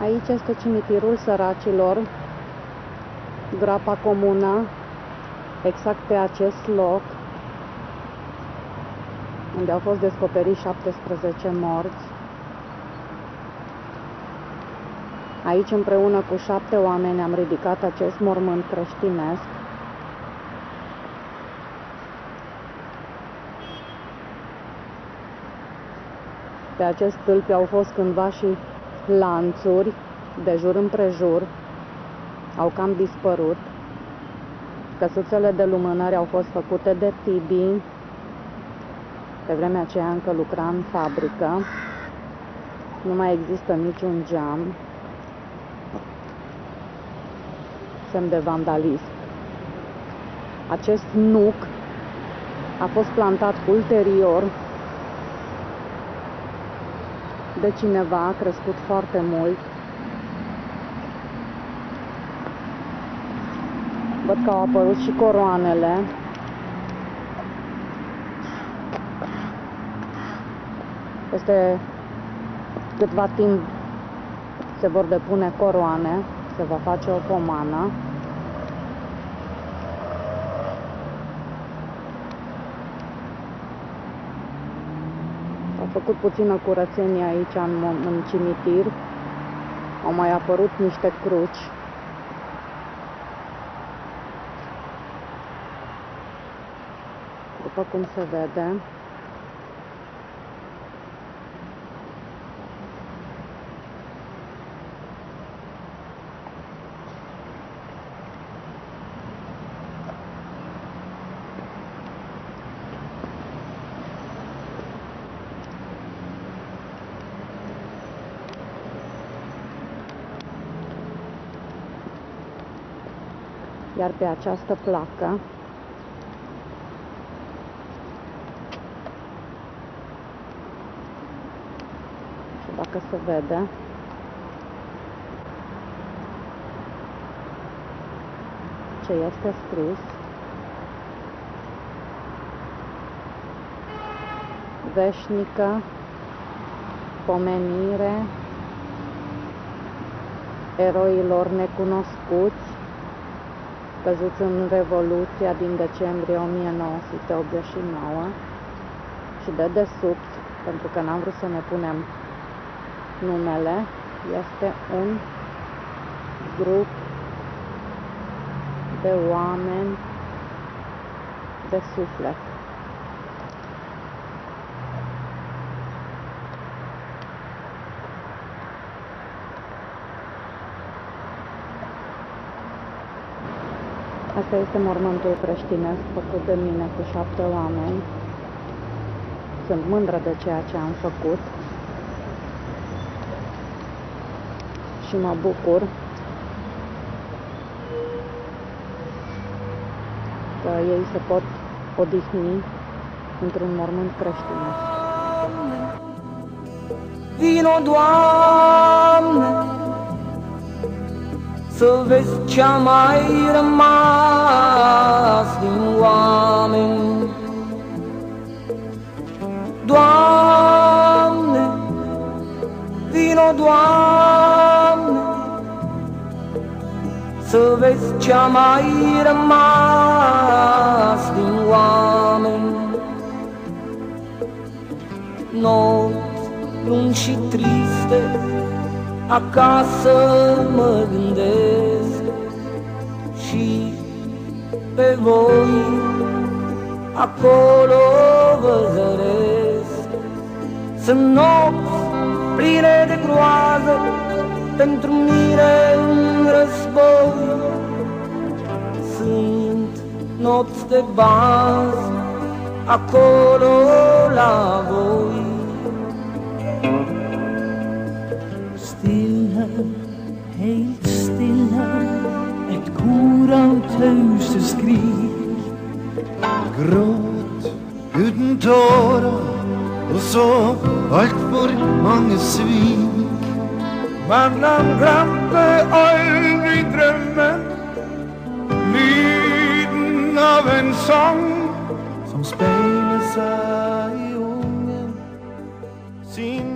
Aici este cimitirul săracilor, groapa comună, exact pe acest loc, unde au fost descoperiți 17 morți. Aici, împreună cu 7 oameni, am ridicat acest mormânt creștinesc. Pe acest stâlp au fost cândva și lanțuri de jur împrejur, au cam dispărut. Căsuțele de lumânări au fost făcute de Tibi, pe vremea aceea încă lucra în fabrică. Nu mai există niciun geam, semn de vandalism. Acest nuc a fost plantat ulterior de cineva, a crescut foarte mult. Văd că au apărut și coroanele. Peste câtva timp se vor depune coroane, se va face o pomană. Au făcut puțină curățenie aici în cimitir. Au mai apărut niște cruci. După cum se vede. Iar pe această placă și dacă se vede, ce este scris: veșnică pomenire eroilor necunoscuți căzuți în Revoluția din decembrie 1989. Și de desubt, pentru că n-am vrut să ne punem numele, este un grup de oameni de suflet. Asta este mormântul creștinesc făcut de mine cu 7 oameni. Sunt mândră de ceea ce am făcut și mă bucur că ei se pot odihni într-un mormânt creștinesc. Vino, Doamne, să vezi ce-a mai rămas din oameni. Doamne, vino, Doamne, să vezi ce-a mai rămas din oameni. Nopți lungi și triste, acasă mă gândesc și pe voi acolo vă zăresc. Sunt nopți pline de groază pentru mine în război. Sunt nopți de bază acolo la voi. Helt stille, et kor av tause skrik. Gråt uten tårer, og så alt for mange svik. Men han glemte aldri drømmen, lyden av en sang Som speiler seg i ungen sin